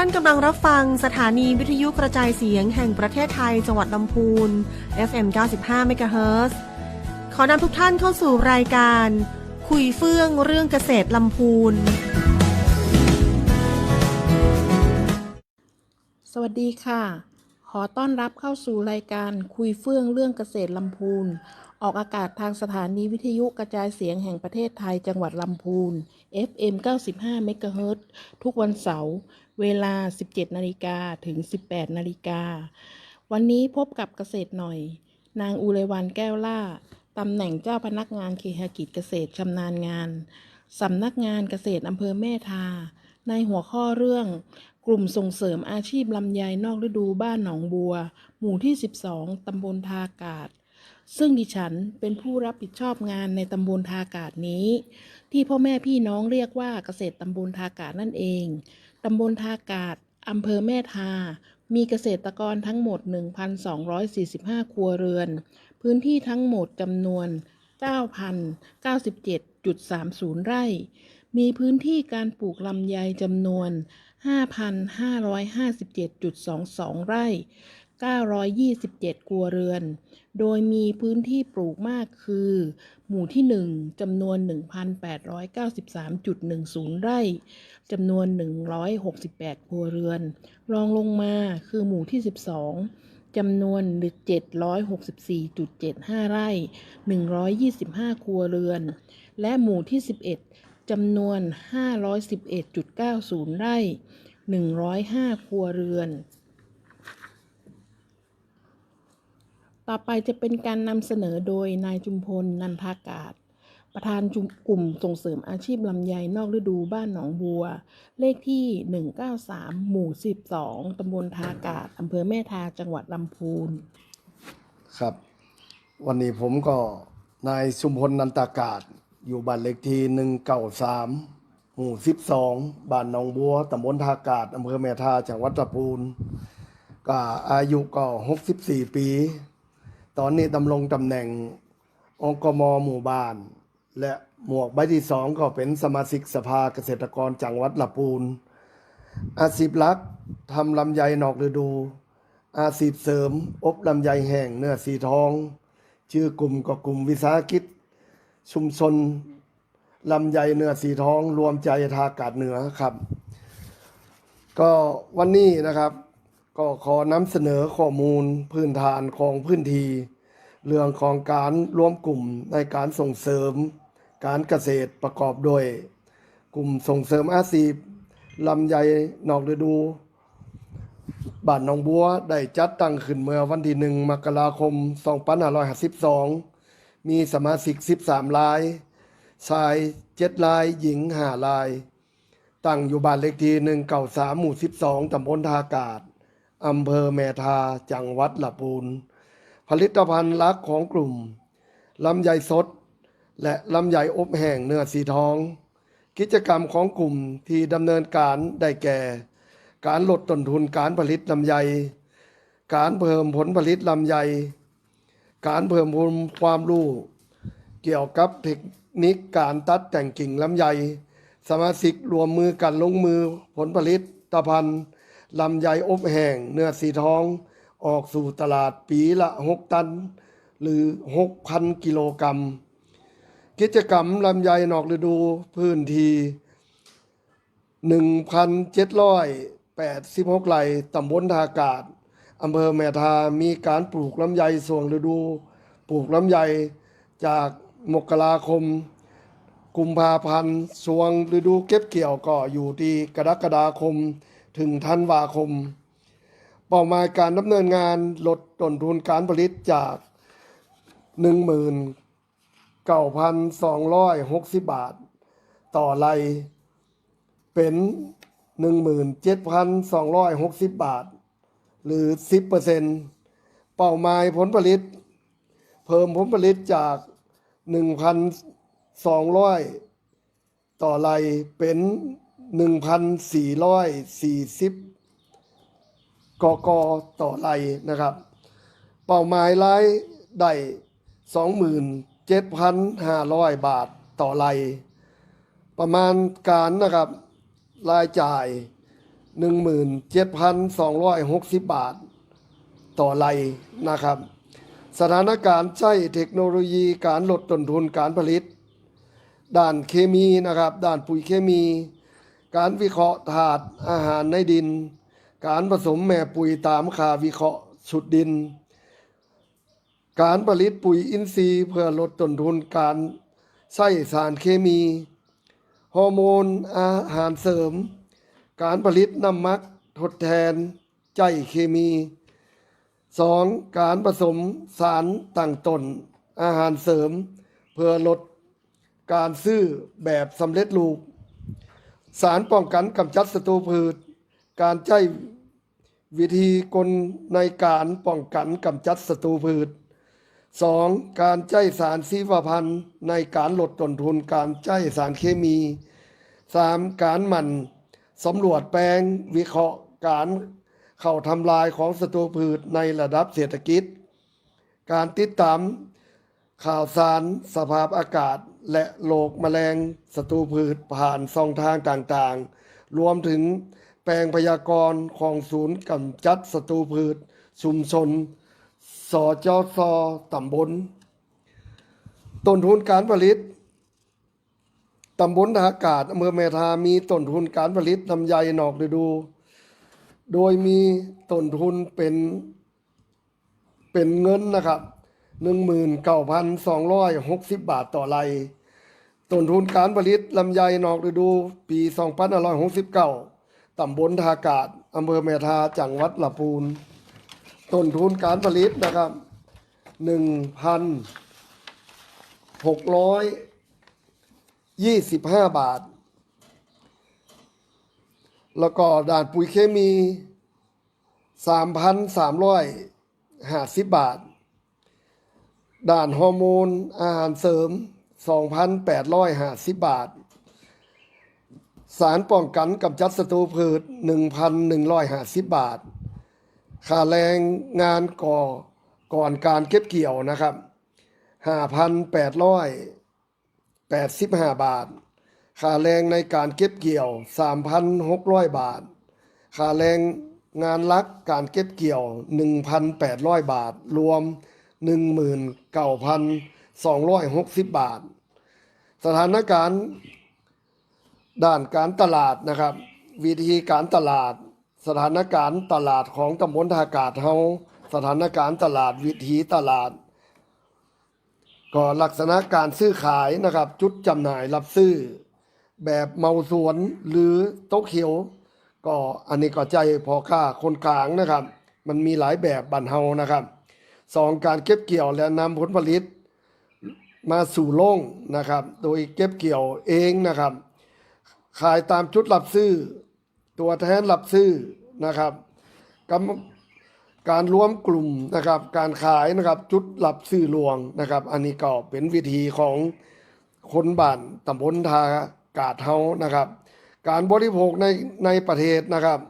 านกำลังรับฟังสถานีวิทยุกระจายเสียงแห่งประเทศไทยจังหวัดลำพูน FM 95 เมกะเฮิรตซ์ขอนำทุกท่านเข้าสู่รายการคุยเฟื่องเรื่องเกษตรลำพูนสวัสดีค่ะขอต้อนรับเข้าสู่รายการคุยเฟื่องเรื่องเกษตรลำพูนออกอากาศทางสถานีวิทยุกระจายเสียงแห่งประเทศไทยจังหวัดลำพูน FM 95 เมกะเฮิรตซ์ทุกวันเสาร์เวลา 17 นาฬิกาถึง 18 นาฬิกาวันนี้พบกับเกษตรหน่อยนางอุไรวรรณแก้วล่าตำแหน่งเจ้าพนักงานเคหกิจเกษตรชำนาญงานสำนักงานเกษตรอำเภอแม่ทาในหัวข้อเรื่องกลุ่มส่งเสริมอาชีพลำไยนอกฤดูบ้านหนองบัวหมู่ที่ 12 ตำบลทากาศซึ่งดิฉันเป็นผู้รับผิดชอบงานในตำบลทากาศนี้ที่พ่อแม่พี่น้องเรียกว่าเกษตรตำบลทากาศนั่นเองตำบลทากาศอำเภอแม่ทามีเกษตรกรทั้งหมด 1,245 ครัวเรือนพื้นที่ทั้งหมดจำนวน 9,097.30 ไร่มีพื้นที่การปลูกลำไยจำนวน 5,557.22 ไร่927 ครัวเรือนโดยมีพื้นที่ปลูกมากคือหมู่ที่ 1 จำนวน 1,893.10 ไร่จำนวน 168 ครัวเรือนรองลงมาคือหมู่ที่ 12 จำนวน 764.75 ไร่125 ครัวเรือนและหมู่ที่ 11 จำนวน 511.90 ไร่105 ครัวเรือนต่อไปจะเป็นการนำเสนอโดยนายจุมพล นันทากาศประธานกลุ่มส่งเสริมอาชีพลำไยนอกฤดูบ้านหนองบัวเลขที่ 193 หมู่ 12 ตำบลทากาศอำเภอแม่ทาจังหวัดลำพูนครับวันนี้ผมก็นายชุมพล นันตากาศอยู่บ้านเลขที่193หมู่12บ้านหนองบัวตำบลทากาศอำเภอแม่ทาจังหวัดลำพูนก็อายุก็64 ปีตอนนี้ดำรงตำแหน่งองกม.หมู่บ้านและหมวกใบที่2ก็เป็นสมาชิกสภาเกษตรกรจังหวัดลำพูนอาชีพหลักทำลำไยนอกฤดูอาชีพเสริมอบลำไยแห้งเนื้อสีทองชื่อกลุ่มก็กลุ่มวิสาหกิจชุมชนลำไยเนื้อสีทองรวมใจทากาศเหนือครับก็วันนี้นะครับก็ขอนำเสนอข้อมูลพื้นฐานของพื้นที่เรื่องของการรวมกลุ่มในการส่งเสริมการเกษตรประกอบโดยกลุ่มส่งเสริมอาชีพลำไยนอกฤดูบ้านหนองบัวได้จัดตั้งขึ้นเมื่อวันที่ 1 มกราคม 2552มีสมาชิก13 รายชาย7 รายหญิง5 รายตั้งอยู่บ้านเลขที่193หมู่12ตำบลทากาศอำเภอแม่ทาจังหวัดลำพูนผลิตภัณฑ์หลักของกลุ่มลำไยสดและลำไยอบแห้งเนื้อสีทองกิจกรรมของกลุ่มที่ดำเนินการได้แก่การลดต้นทุนการผลิตลำไยการเพิ่มผลผลิตลำไยการเพิ่มพูนความรู้เกี่ยวกับเทคนิคการตัดแต่งกิ่งลำไยสมาชิกรวมมือกันลงมือผลผลิตภัณฑ์ลำไยอบแห้งเนื้อสีทองออกสู่ตลาดปีละ6 ตันหรือ 6,000 กิโลกรัมกิจกรรมลำไยนอกฤดูพื้นที่ 1,786 ไร่ตำบลทากาศอำเภอแม่ทามีการปลูกลำไยช่วงฤดูปลูกลำไยจากมกราคมกุมภาพันธ์ช่วงฤดูเก็บเกี่ยวก็อยู่ที่กรกฎาคมถึงธันวาคมเป้าหมายการดำเนินงานลดต้นทุนการผลิตจาก 19,260 บาทต่อไร่เป็น 17,260 บาทหรือ 10% เป้าหมายผลผลิตเพิ่มผลผลิตจาก 1,200 ต่อไร่เป็น 1,440 กก.ต่อไร่นะครับเป้าหมายรายได้ 27,500 บาทต่อไร่ประมาณการนะครับรายจ่าย 17,260 บาทต่อไร่นะครับสถานการณ์ใช้เทคโนโลยีการลดต้นทุนการผลิตด้านเคมีนะครับด้านปุ๋ยเคมี การวิเคราะห์ธาตุอาหารในดินการผสมแม่ปุ๋ยตามค่าวิเคราะห์สุดดินการผลิตปุ๋ยอินทรีย์เพื่อลดต้นทุนการใช้สารเคมีฮอร์โมนอาหารเสริมการผลิตน้ำหมักทดแทนใจเคมี 2. การผสมสารตั้งต้นอาหารเสริมเพื่อลดการซื้อแบบสำเร็จรูปสารป้องกันกำจัดศัตรูพืชการใช้วิธีกลในการป้องกันกำจัดศัตรูพืช 2. การใช้สารชีวพันธุ์ในการลดต้นทุนการใช้สารเคมี 3. การหมั่นสำรวจแปลงวิเคราะห์การเข้าทำลายของศัตรูพืชในระดับเศรษฐกิจการติดตามข่าวสารสภาพอากาศและโรคแมลงศัตรูพืชผ่านช่องทางต่างๆรวมถึงแปลงพยากรณ์ของศูนย์กำจัดศัตรูพืชชุมชนสจสตำบลต้นทุนการผลิตตำบลท่าอากาศอำเภอแม่ทามีต้นทุนการผลิตลำไยนอกฤดูโดยมีต้นทุนเป็นเงินนะครับ 19,260 บาทต่อไร่ต้นทุนการผลิตลำไยนอกฤดูปี2569ตำบลท่าอากาศอำเภอแม่ทาจังหวัดลำพูนต้นทุนการผลิตนะครับ 1,625 บาทแล้วก็ด่านปุ๋ยเคมี 3,350 บาทด่านฮอร์โมนอาหารเสริม 2,850 บาทสารป้องกันกำจัดศัตรูพืช 1,150 บาทค่าแรงงานก่อนการเก็บเกี่ยวนะครับ 5,885 บาทค่าแรงในการเก็บเกี่ยว 3,600 บาทค่าแรงงานหลักการเก็บเกี่ยว 1,800 บาทรวม 19,260 บาทสถานการณ์ด้านการตลาดนะครับวิธีการตลาดสถานการณ์ตลาดของตำบลท่าอากาศเฮาสถานการณ์ตลาดวิธีตลาดก็ลักษณะการซื้อขายนะครับจุดจำหน่ายรับซื้อแบบเมาสวนหรือโต๊ะเขียวก็อันนี้ก็ใจพอค่าคนกลางนะครับมันมีหลายแบบบ้านเฮานะครับ 2. การเก็บเกี่ยวและนำผลผลิตมาสู่โรงนะครับโดยเก็บเกี่ยวเองนะครับขายตามจุดรับซื้อตัวแทนรับซื้อนะครับการรวมกลุ่มนะครับการขายนะครับจุดรับซื้อรวงนะครับอันนี้ก็เป็นวิธีของคนบ้านตำบลท่าอากาศเฮานะครับการบริโภคในประเทศนะครับ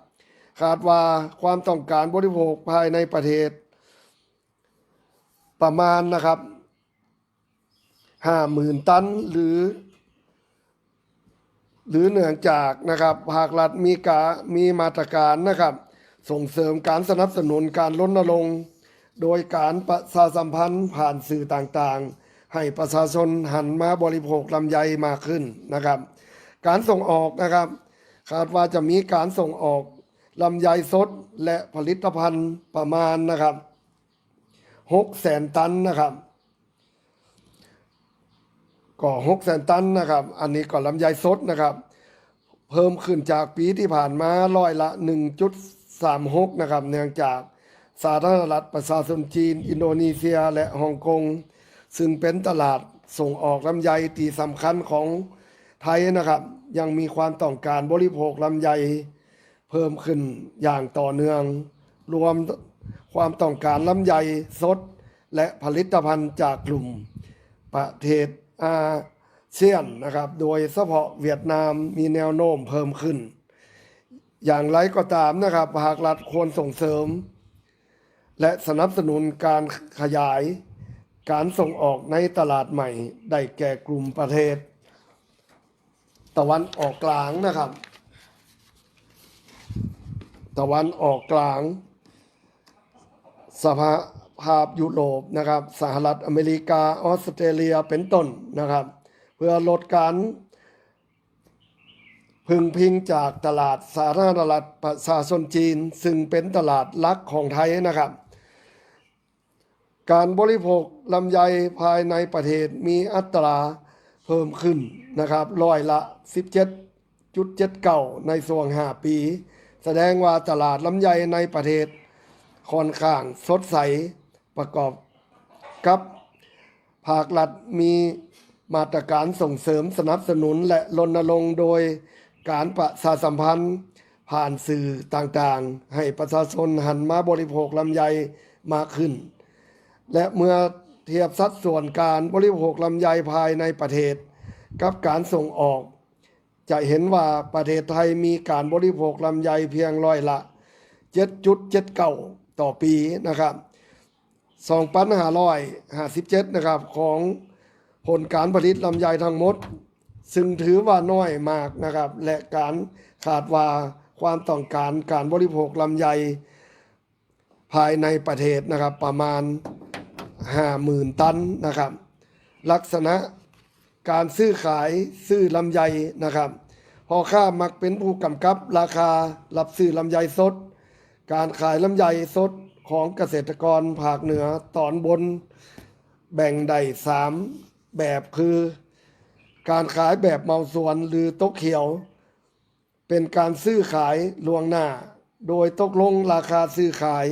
คาดว่าความต้องการบริโภคภายในประเทศประมาณนะครับ 50,000 ตันหรือเนื่องจากนะครับภาครัฐมีมาตรการนะครับส่งเสริมการสนับสนุนการรณรงค์โดยการประชาสัมพันธ์ผ่านสื่อต่างๆให้ประชาชนหันมาบริโภคลำไยมากขึ้นนะครับการส่งออกนะครับคาดว่าจะมีการส่งออกลำไยสดและผลิตภัณฑ์ประมาณนะครับ600,000 ตันนะครับก็600,000 ตันนะครับอันนี้ก็ลำไยสดนะครับเพิ่มขึ้นจากปีที่ผ่านมาร้อยละ 1.36 นะครับเนื่องจากสาธารณรัฐประชาชนจีนอินโดนีเซียและฮ่องกงซึ่งเป็นตลาดส่งออกลำไยที่สำคัญของไทยนะครับยังมีความต้องการบริโภคลำไยเพิ่มขึ้นอย่างต่อเนื่องรวมความต้องการลำไยสดและผลิตภัณฑ์จากกลุ่มประเทศอาเซียนนะครับโดยเฉพาะเวียดนามมีแนวโน้มเพิ่มขึ้นอย่างไรก็ตามนะครับภาครัฐควรส่งเสริมและสนับสนุนการขยายการส่งออกในตลาดใหม่ได้แก่กลุ่มประเทศตะวันออกกลางนะครับ ตะวันออกกลางสภาพยุโรปนะครับสหรัฐอเมริกาออสเตรเลียเป็นต้นนะครับเพื่อลดการพึ่งพิงจากตลาดสาธารณรัฐประชาชนจีนซึ่งเป็นตลาดหลักของไทยนะครับการบริโภคลำไยภายในประเทศมีอัตราเพิ่มขึ้นนะครับร้อยละ 17.79 ในช่วง5 ปีแสดงว่าตลาดลำไยในประเทศค่อนข้างสดใสประกอบกับภาครัฐมีมาตรการส่งเสริมสนับสนุนและรณรงค์โดยการประชาสัมพันธ์ผ่านสื่อต่างๆให้ประชาชนหันมาบริโภคลำไยมากขึ้นและเมื่อเทียบสัดส่วนการบริโภคลำไยภายในประเทศกับการส่งออกจะเห็นว่าประเทศไทยมีการบริโภคลำไยเพียงร้อยละ 7.79 ต่อปีนะครับ2,557นะครับของผลการผลิตลำไยทั้งหมดซึ่งถือว่าน้อยมากนะครับและการขาดว่าความต้องการบริโภคลำไยภายในประเทศนะครับประมาณ 50,000 ตันนะครับลักษณะการซื้อลำไยนะครับพ่อค้ามักเป็นผู้กำกับราคารับซื้อลำไยสดการขายลำไยสดของเกษตรกรภาคเหนือตอนบนแบ่งได้3แบบคือการขายแบบเมาสวนหรือโต๊ะเขียวเป็นการซื้อขายล่วงหน้าโดยตกลงราคาซื้อขาย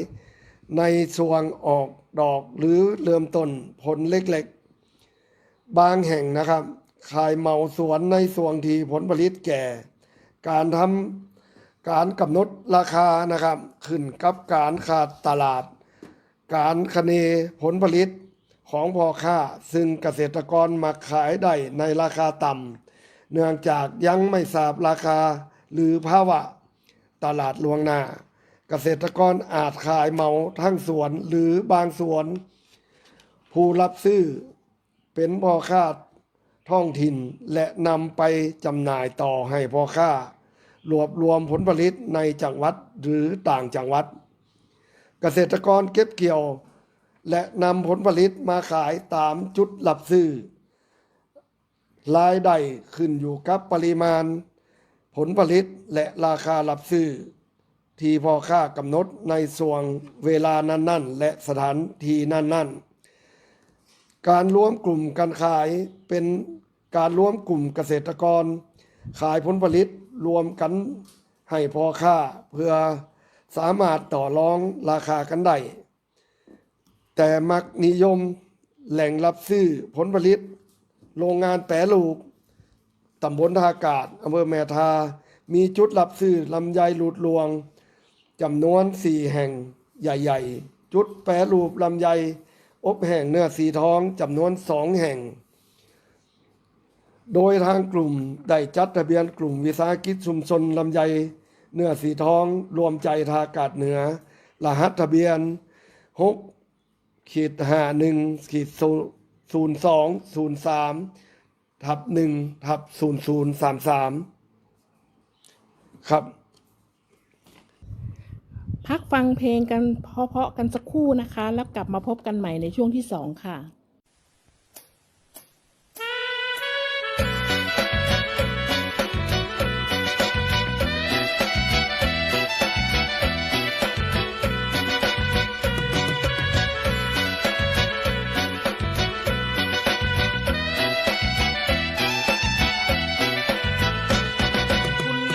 ในช่วงออกดอกหรือเริ่มต้นผลเล็กๆบางแห่งนะครับขายเมาสวนในช่วงที่ผลผลิตแก่การกำหนดราคานะครับขึ้นกับการขาดตลาดการคะเนผลผลิตของพ่อค้าซึ่งเกษตรกรมักขายได้ในราคาต่ำเนื่องจากยังไม่ทราบราคาหรือภาวะตลาดล่วงหน้าเกษตรกรอาจขายเหมาทั้งสวนหรือบางสวนผู้รับซื้อเป็นพ่อค้าท้องถิ่นและนำไปจำหน่ายต่อให้พ่อค้ารวบรวมผลผลิตในจังหวัดหรือต่างจังหวัดเกษตรกรเก็บเกี่ยวและนำผลผลิตมาขายตามจุดรับซื้อรายได้ขึ้นอยู่กับปริมาณผลผลิตและราคารับซื้อที่พ่อค้ากำหนดในช่วงเวลานั้นๆและสถานที่นั้นๆการรวมกลุ่มการขายเป็นการรวมกลุ่มเกษตรกรขายผลผลิตรวมกันให้พ่อค้าเพื่อสามารถต่อรองราคากันได้แต่มักนิยมแหล่งรับซื้อผลผลิตโรงงานแปรรูปตำบลท่ากาศอำเภอแม่ทามีจุดรับซื้อลำไยหลุดลวงจำนวน4 แห่งใหญ่ๆจุดแปรรูปลำไยอบแห้งเนื้อสีทองจำนวน2 แห่งโดยทางกลุ่มได้จัดทะเบียนกลุ่มวิสาหกิจชุมชนลำไยเนื้อสีทองรวมใจท่ากาศเหนือรหัสทะเบียน6-51-02-03-1-0033ครับพักฟังเพลงกันเพราะๆกันสักครู่นะคะแล้วกลับมาพบกันใหม่ในช่วงที่2ค่ะ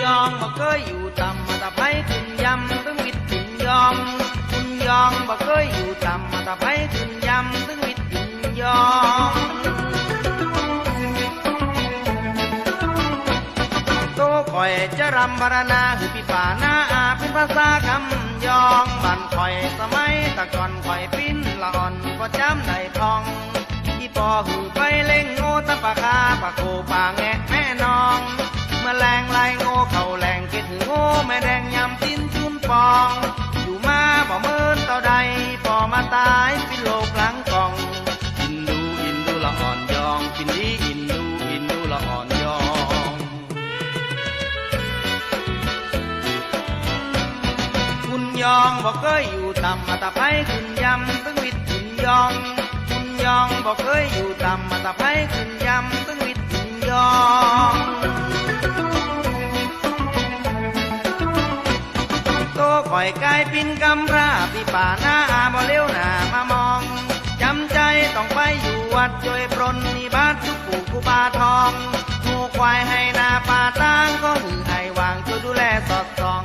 ยองบ่เคยอยู่ต่ำมาตะไผขึ้นยำตึงวิทย์ขึ้นยองคุณยองบ่เคยอยู่ต่ำมาตะไผขึ้นยำตึงวิทย์ขึ้นยองโตข่อยจะรำบารณาคือปีป่าหน้าอาเป็นภาษาคำยองบ้านข่อยสมัยตะก่อนข่อยปิ้นละอ่อนก็จำได้พองที่ปอหือไปเล่งโง่ตะปะคาปะโคปาแงะแม่น้องเมื่อแรงไล่โง่เข้าแรงเกถือโง่แม่แดงยำติ้นชุนปองอยู่มาบ่เมินเต่าใดพอมาตายเป็นโลกหลังกองอินดูละอ่อนยองกินดีอินดูละอ่อนยอง ยองบอกเคยอยู่ต่ำมาตะไคร้ขึ้นยำตึงวิทย์ขึ้นยองคุณยองบอกเคยอยู่ต่ำมาตะไคร้ขึ้นยำตึงวิทย์ขึ้นยองโตข่อยกลายปินกำพร้าพี่ป่าหน้าบ่เลี้ยวหน้ามามองจำใจต้องไปอยู่วัดจอยปรนนิบาตทุกปู่กูบาทองงูควายให้นาป่าตั้งก็หือให้วางช่วยดูแลสอดส่อง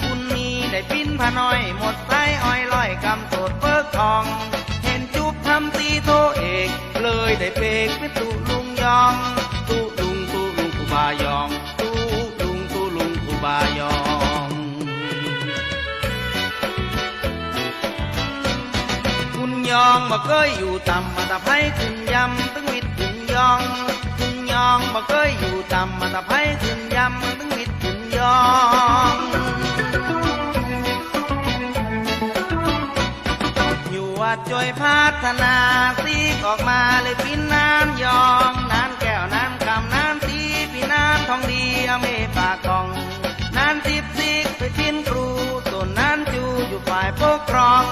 คุณมีได้ปิ้นพาน้อยหมดไส้อ้อยลอยกำโสดเพิกทอง เห็นจุบทำตีโทเอกเลยได้เพกเป็นตุลุงยองตุลุงกูบายองตุลุงกูบายอง คุณยองบ่เคยอยู่ต่ำมาตะไคร้ขึ้นยำตึงวิทย์ขึ้นยองคุณยองบ่เคยอยู่ต่ำมาตะไคร้ขึ้นยำตึงวิทย์ขึ้นยองอยู่วัดจอยพัฒนาซีกออกมาเลยปิ้นน้ำยองน้ำแก้วน้ำคำน้ำสีพี่น้ำทองดีอเมปากกองน้ำทิพย์ซีกไปปิ้นครูส่วนน้ำจูอยู่ฝ่ายปกครอง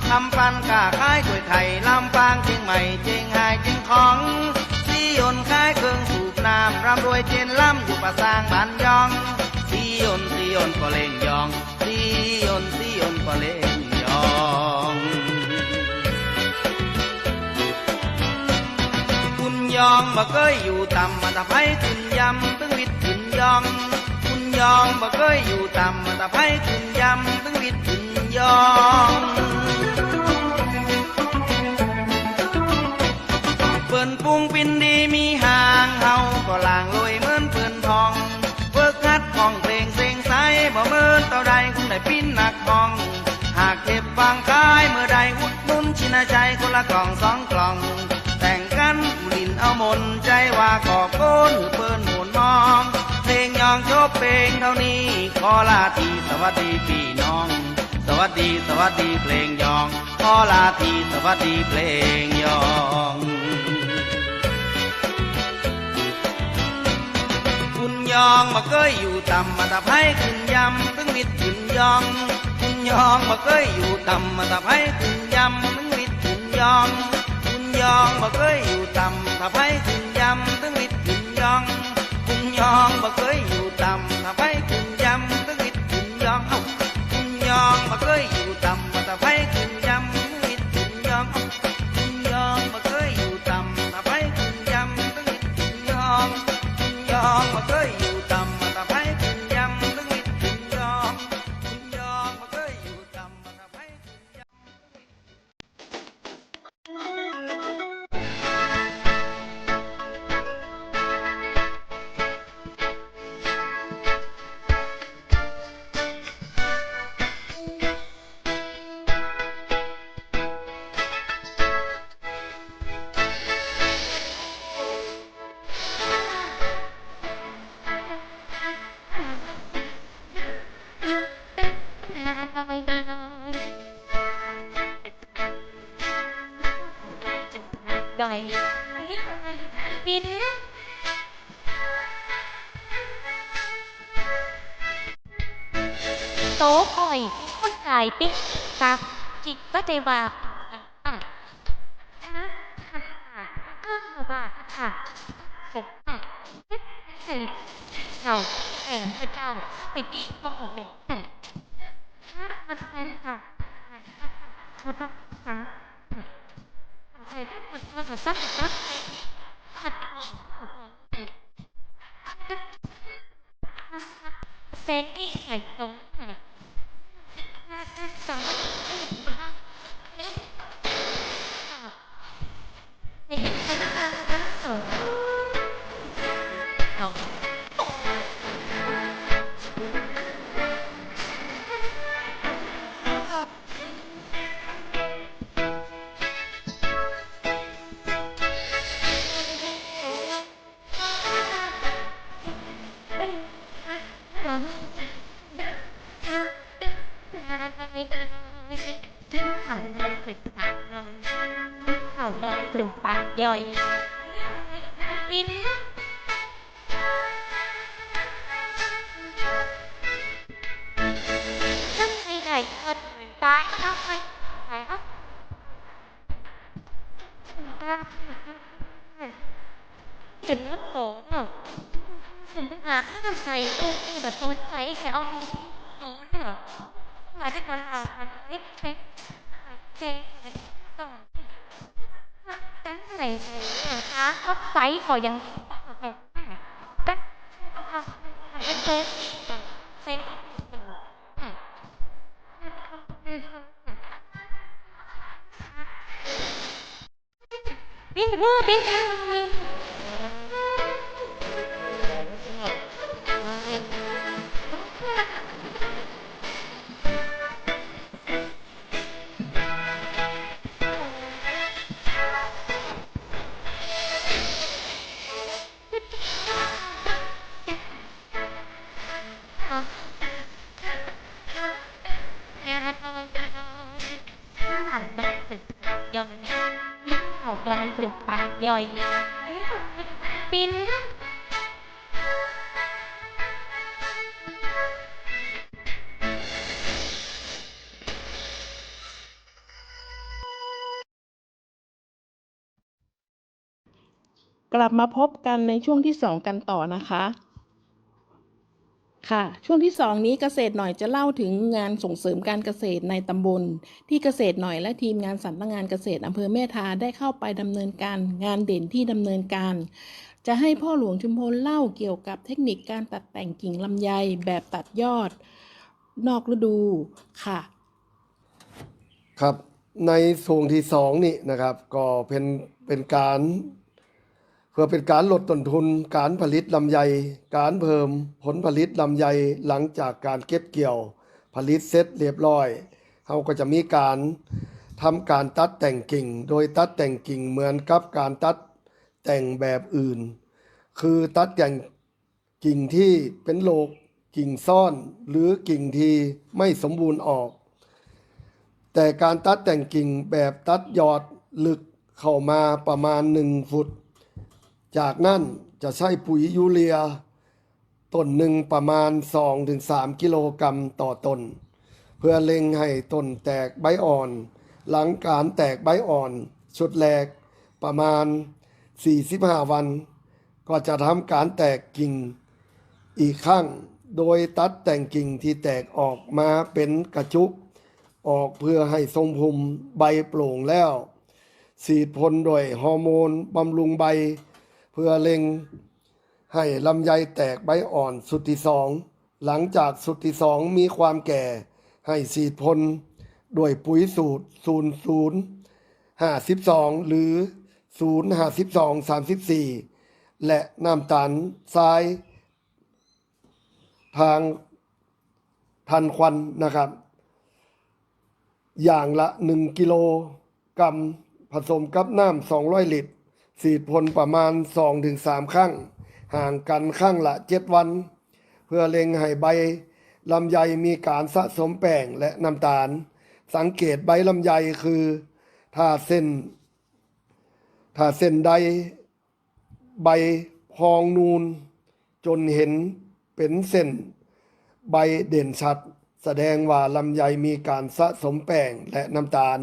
ทำปันกาขายกล้วยไข่ลำปางเชียงใหม่เชียงรายเชียงของสียนขายเครื่องสูบน้ำร่ำรวยเจนล่ำอยู่ป่าซางบ้านยองสียนก็เล่งยองสียนก็เล่งยองคุณยองบ่เคยอยู่ต่ำมาตะไคร้ขึ้นยำตึงวิทย์ขึ้นยองคุณยองบ่เคยอยู่ต่ำมาตะไคร้ขึ้นยำตึงวิทย์ขึ้นยองเปิ้นปรุงปินดีมีหางเฮาก็ล่างลอยเหมือนเปิ้นทองเวิร์กฮัดของเพลงเสียงใสบ่เหมือนเต่าใดคงได้ปิ้นหนักทองหากเก็บวางขายเมื่อใดอุดหนุนชินาใจคนละกล่องสองกล่องแต่งกันบุรินเอามนใจว่าก่อโกนเปิ้นหมุนมองเพลงยองจบเพลงเท่านี้ขอลาทีสวัสดีพี่น้องสวัสดีเพลงยองขอลาทีสวัสดีเพลงยองคุณยองบ่เคยอยู่ต่ำมาตะไคร้ขึ้นยำตึงวิทย์ขึ้นยองคุณยองบ่เคยอยู่ต่ำมาตะไคร้ขึ้นยำตึงวิทย์ขึ้นยองคุณยองบ่เคยอยู่ต่ำตะไคร้ขึ้นยำตึงวิทย์ขึ้นยองคุณยองบ่เคยอยู่ต่ำตะไคร้ขึ้นยำตึงวิทย์ขึ้นยองคุณยองบ่เคยอยู่ต่ำมาตะไคร้ขึ้นยำตึงวิทย์ขึ้นยองคุณยองบ่เคยอยู่ต่ำตะไคร้ขึ้นยำตึงวิทย์ขึ้นยองคุณยองบ่เคยอยู่ต่ำมาตะไคร้ขึ้นยำตึงวิทย์ขึ้นยองคุณยองบ่เคยอยู่ต่ำมาตะไคร้ขึ้นยđòi pin tố hỏi con gái pin cạp chị có thể vào nào chào bị bỏ Sen đi hành động đừng bạc rồi pin năm ngày này ถึงโตอ่ะถึงหาข้าวใส่ตู้แบบตัวใส่แค่เอาโอ้เนี่ยมาที่คนอ่านเล็กเล็กเจ๊ต้องตั้งไหนนะก็ใส่ก็ยังตั้งเจ๊เจ๊ปิ้งมือปิ้งมือ học là được bạn rồi pin กลับมาพบกันในช่วงที่2กันต่อนะคะค่ะช่วงที่2นี้เกษตรหน่อยจะเล่าถึงงานส่งเสริมการเกษตรในตำบลที่เกษตรหน่อยและทีมงานสำนักงานเกษตรอำเภอแม่ทาได้เข้าไปดำเนินการงานเด่นที่ดำเนินการจะให้พ่อหลวงชุมพลเล่าเกี่ยวกับเทคนิคการตัดแต่งกิ่งลำไยแบบตัดยอดนอกฤดูค่ะครับในช่วงที่2นี่นะครับก็เป็นการเพื่อเป็นการลดต้นทุนการผลิตลำไยการเพิ่มผลผลิตลำไยหลังจากการเก็บเกี่ยวผลิตเสร็จเรียบร้อยเราก็จะมีการทำการตัดแต่งกิ่งโดยตัดแต่งกิ่งเหมือนกับการตัดแต่งแบบอื่นคือตัดแต่งกิ่งที่เป็นโรคกิ่งซ่อนหรือกิ่งที่ไม่สมบูรณ์ออกแต่การตัดแต่งกิ่งแบบตัดยอดลึกเข้ามาประมาณ1 ฟุตจากนั้นจะใช้ปุ๋ยยูเรียต้นหนึ่งประมาณ 2-3 กิโลกรัมต่อต้นเพื่อเล็งให้ต้นแตกใบอ่อนหลังการแตกใบอ่อนชุดแรกประมาณ45 วันก็จะทำการแตกกิ่งอีกครั้งโดยตัดแต่งกิ่งที่แตกออกมาเป็นกระจุกออกเพื่อให้ทรงภูมิใบโปร่งแล้วฉีดพ่นด้วยฮอร์โมนบำรุงใบเพื่อเล็งให้ลำไยแตกใบอ่อนสุดที่2หลังจากสุดที่2มีความแก่ให้ฉีดพ่นด้วยปุ๋ยสูตร0052หรือ05234และน้ำตาลทรายทางทันควันนะครับอย่างละ1 กิโลกรัมผสมกับน้ำ200 ลิตรฉีดพ่นประมาณ 2-3 ครั้งห่างกันครั้งละ7 วันเพื่อเล็งให้ใบลำไยมีการสะสมแป้งและน้ำตาลสังเกตใบลำไยคือถ้าเส้นใดใบพองนูนจนเห็นเป็นเส้นใบเด่นชัดแสดงว่าลำไยมีการสะสมแป้งและน้ำตาล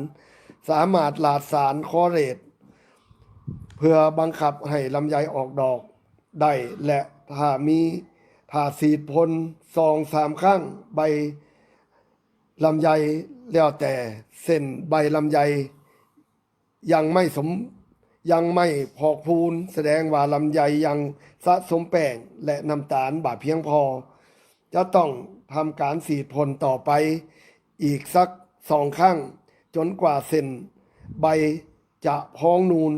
สามารถหลาดสารคอเรตเพื่อบังคับให้ลำไยออกดอกได้และถ้าฉีดพ่น2-3 ครั้งใบลำไยแล้วแต่เส้นใบลำไยยังไม่พอกพูนแสดงว่าลำไยยังสะสมแป้งและน้ำตาลบาดเพียงพอจะต้องทำการฉีดพ่นต่อไปอีกสัก2 ครั้งจนกว่าเส้นใบจะพองนูน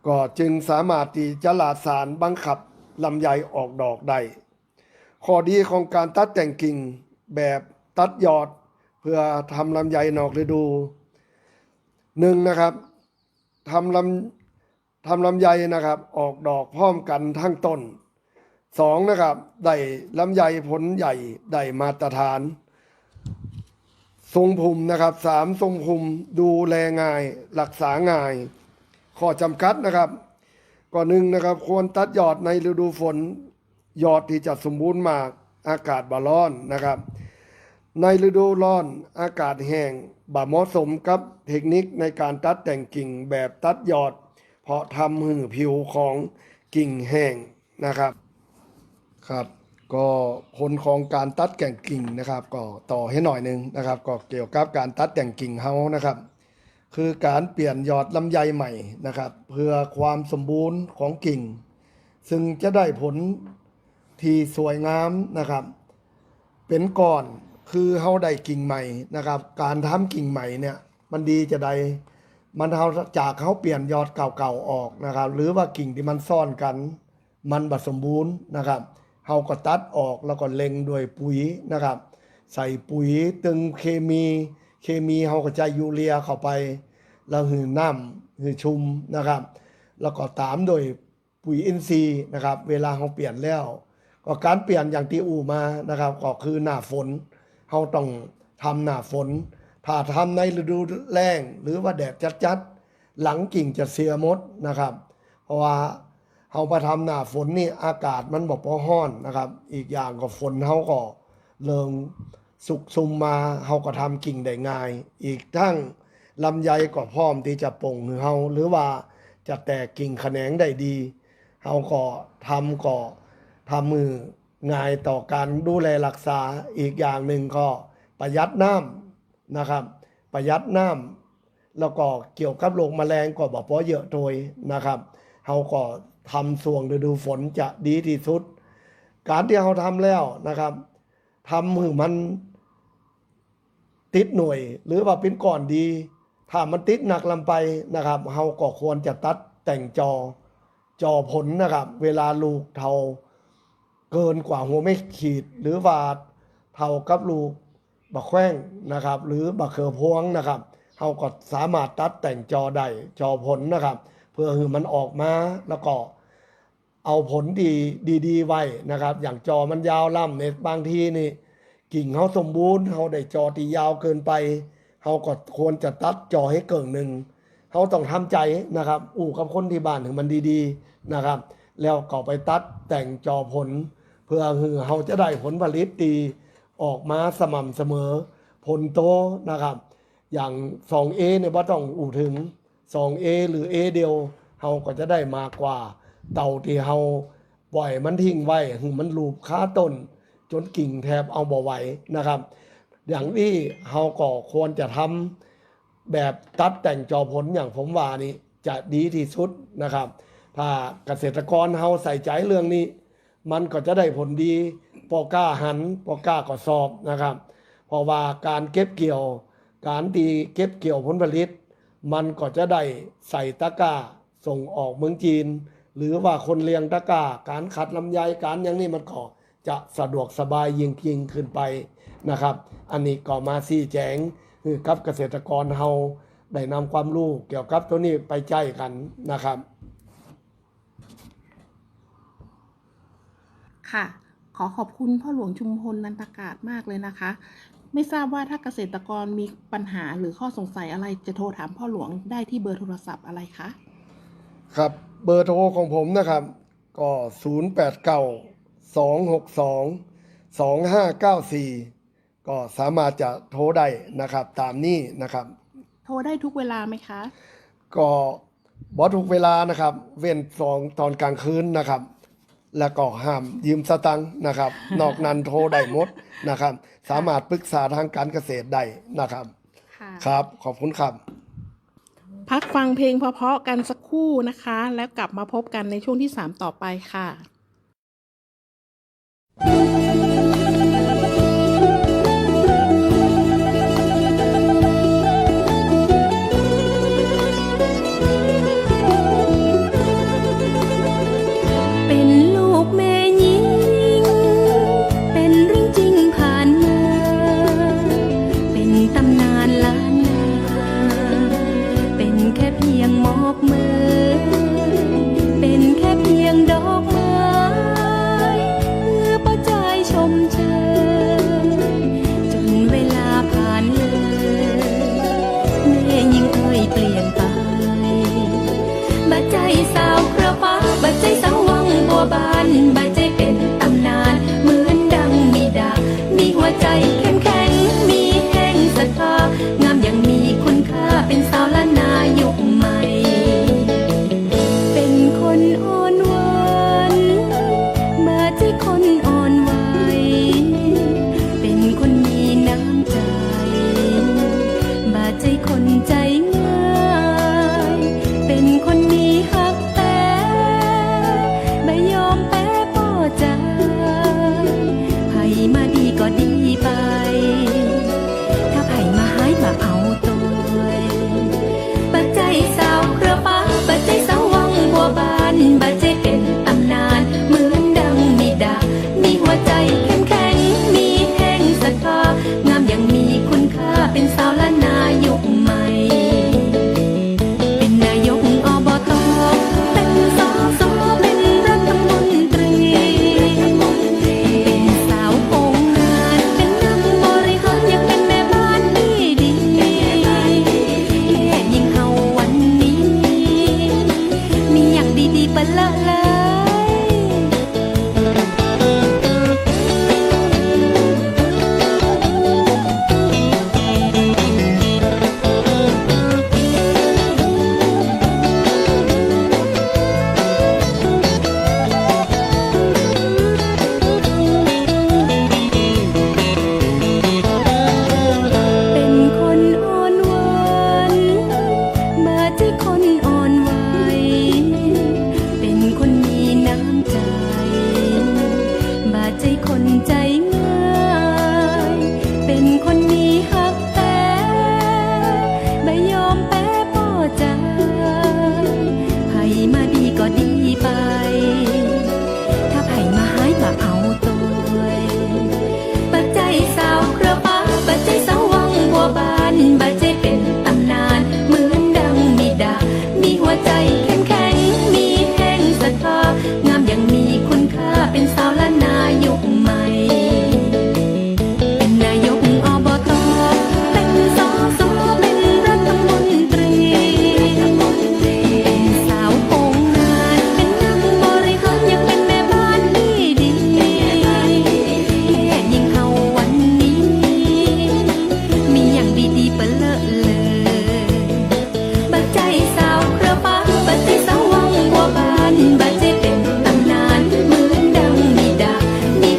ก็จึงสามารถที่จะหลาดสารบังคับลำไยออกดอกได้ข้อดีของการตัดแต่งกิ่งแบบตัดยอดเพื่อทำลำไยนอกฤดู1นะครับทำลำไยนะครับออกดอกพร้อมกันทั้งต้น2นะครับได้ลำไยผลใหญ่ได้มาตรฐานทรงภูมินะครับ3ทรงภูมิดูแลง่ายรักษาง่ายข้อจำกัดนะครับก็1นะครับควรตัดยอดในฤดูฝนยอดที่จะสมบูรณ์มากอากาศบ่ร้อนนะครับในฤดูร้อนอากาศแห้งบ่เหมาะสมกับเทคนิคในการตัดแต่งกิ่งแบบตัดยอด เพราะทำให้ผิวของกิ่งแห้งนะครับครับก็ผลของการตัดแต่งกิ่งนะครับก็ต่อให้หน่อยนึงนะครับก็เกี่ยวกับการตัดแต่งกิ่งเฮานะครับคือการเปลี่ยนยอดลำไยใหม่นะครับเพื่อความสมบูรณ์ของกิ่งซึ่งจะได้ผลที่สวยงามนะครับเป็นก่อนคือเฮาได้กิ่งใหม่นะครับการทำกิ่งใหม่เนี่ยมันดีจะได้มันเฮาจากเขาเปลี่ยนยอดเก่าๆออกนะครับหรือว่ากิ่งที่มันซ่อนกันมันบ่สมบูรณ์นะครับเฮาก็ตัดออกแล้วก็เล็งด้วยปุ๋ยนะครับใส่ปุ๋ยตึงเคมีเฮาก็ใช้ยูเรียเข้าไปแล้วหือน้ำหือชุมนะครับแล้วก็ตามโดยปุ๋ยอินทรีย์นะครับเวลาเฮาเปลี่ยนแล้วก็การเปลี่ยนอย่างที่อู่มานะครับก็คือหน้าฝนเฮาต้องทำหน้าฝนถ้าทำในฤดูแล้งหรือว่าแดดจัดๆหลังกิ่งจะเสียหมดนะครับเพราะว่าเฮาไปทำหน้าฝนนี่อากาศมันบ่พอร้อนนะครับอีกอย่างก็ฝนเฮาก็เริ่มสุกซุมมาเฮาก็ทำกิ่งได้ง่ายอีกทั้งลำไยก็พร้อมที่จะป่งเฮาหรือว่าจะแตกกิ่งแขนงได้ดีเฮาก็ทำมือง่ายต่อการดูแลรักษาอีกอย่างหนึ่งก็ประหยัดน้ำนะครับประหยัดน้ำแล้วก็เกี่ยวกับโรคแมลงก็บ่พอเยอะโดยนะครับเฮาก็ทำช่วงฤดูฝนจะดีที่สุดการที่เฮาทำแล้วนะครับทำให้มันติดหน่วยหรือว่าเป็นก่อนดีถ้ามันติดหนักลำไปนะครับเฮาก็ควรจะตัดแต่งจอผลนะครับเวลาลูกเท่าเกินกว่าหัวไม่ขีดหรือว่าเท่ากับลูกบักแข้งนะครับหรือบักเขือพวงนะครับเฮาก็สามารถตัดแต่งจอได้จอผลนะครับเพื่อให้มันออกมาแล้วก็เอาผลดีไว้นะครับอย่างจอมันยาวล่ำเนี่ยบางทีนี่กิ่งเฮาสมบูรณ์เฮาได้จอที่ยาวเกินไปเฮาก็ควรจะตัดจอให้เกินหนึ่งเฮาต้องทำใจนะครับอู่กับคนที่บ้านถึงมันดีๆนะครับแล้วก็ไปตัดแต่งจอผลเพื่อเฮาจะได้ผลผลิตดีออกมาสม่ำเสมอผลโตนะครับอย่าง 2A เนี่ยบ่ต้องอู่ถึง 2A หรือ A เดียวเฮาก็จะได้มากกว่าเต่าที่เฮาปล่อยมันทิ้งไว้ให้มันลูบค้าต้นจนกิ่งแทบเอาบ่ไหวนะครับอย่างนี้เฮาก็ควรจะทำแบบตัดแต่งจอผลอย่างผมว่านี่จะดีที่สุดนะครับถ้าเกษตรกรเฮาใส่ใจเรื่องนี้มันก็จะได้ผลดีปอก้าหันปอก้าก็สอบนะครับเพราะว่าการเก็บเกี่ยวการที่เก็บเกี่ยวผลผลิตมันก็จะได้ใส่ตะกร้าส่งออกเมืองจีนหรือว่าคนเลี้ยงตะกร้าการขัดลำไยการอย่างนี้มันก็จะสะดวกสบายยิ่งขึ้นไปนะครับอันนี้ก็มาชี้แจงกับเกษตรกรเฮาได้นำความรู้เกี่ยวกับตัวนี้ไปใจกันนะครับค่ะขอขอบคุณพ่อหลวงชุมพลนันตกาศมากเลยนะคะ ไม่ทราบว่าถ้าเกษตรกรมีปัญหาหรือข้อสงสัยอะไรจะโทรถามพ่อหลวงได้ที่เบอร์โทรศัพท์อะไรคะครับเบอร์โทรของผมนะครับก็0892622594ก็สามารถจะโทรได้นะครับตามนี้นะครับโทรได้ทุกเวลาไหมคะก็บ่ทุกเวลานะครับเว้นตอนกลางคืนนะครับแล้วก็ห้ามยืมสตังค์นะครับนอกนั้นโทรได้หมดนะครับสามารถปรึกษาทางการเกษตรได้นะครับครับขอบคุณครับพักฟังเพลงเพราะๆกันสักครู่นะคะแล้วกลับมาพบกันในช่วงที่3ต่อไปค่ะเป็นแค่เพียงดอกไม้ ใจคนอ่อนไหวเป็นคนมีน้ำใจบาดใจคนใจง่ายเป็นคนมีฮักแต่ไม่ยอมแพ้ป่อใจไผมาดีก็ดีไปถ้าไผมาหายมาเอาตัวบาดใจสาวเครือฟ้าบาดใจสาววังบัวบานบาดใจเป็นตำนานเหมือนดังมีดามีหัวใจเข้มแข็งมีแห่งศรัทธางามอย่างมีคุณค่าเป็นสาวละนายกใหม่เป็นนายกอบตเป็นสสเป็นรัฐมนตรีเป็นสาวโรงงานเป็นนักบริหารอยากเป็นแม่บ้านที่ดีแค่ยิ่งเฮาวันนี้มีอย่างดีๆเปนละเลย เป็นคนอ่อนหวานมาที่คนอ่อนไหวเป็นคนมีน้ำใจบาดใจคนใจง่ายเป็นคนมีฮักแต่ไม่ยอมแพ้ป่อใจไผมาดีก็ดีไปถ้าไผมาหายมาเอาตัวบาดใจสาวเครือฟ้าบาดใจสาววังบัวบานบาดใจเป็นตำนานเหมือนดังมีดามีหัวใจเข้มแข็งมีแห่งศรัทธางามอย่างมีคุณค่าเป็นสาวละนายกใหม่เป็นนายกอบตเป็นสสเป็นรัฐมนตรีเป็นสาวโรงงานเป็นนักบริหารอยากเป็นแม่บ้านที่ดีแค่ยิ่งเฮาวันนี้มีอย่างดีๆเปนเลอะเลยบาดใจสาวเครือฟ้าบาดใจสาววังบัวบานบาดใจเป็นตำนานเหมือนดังมีดามี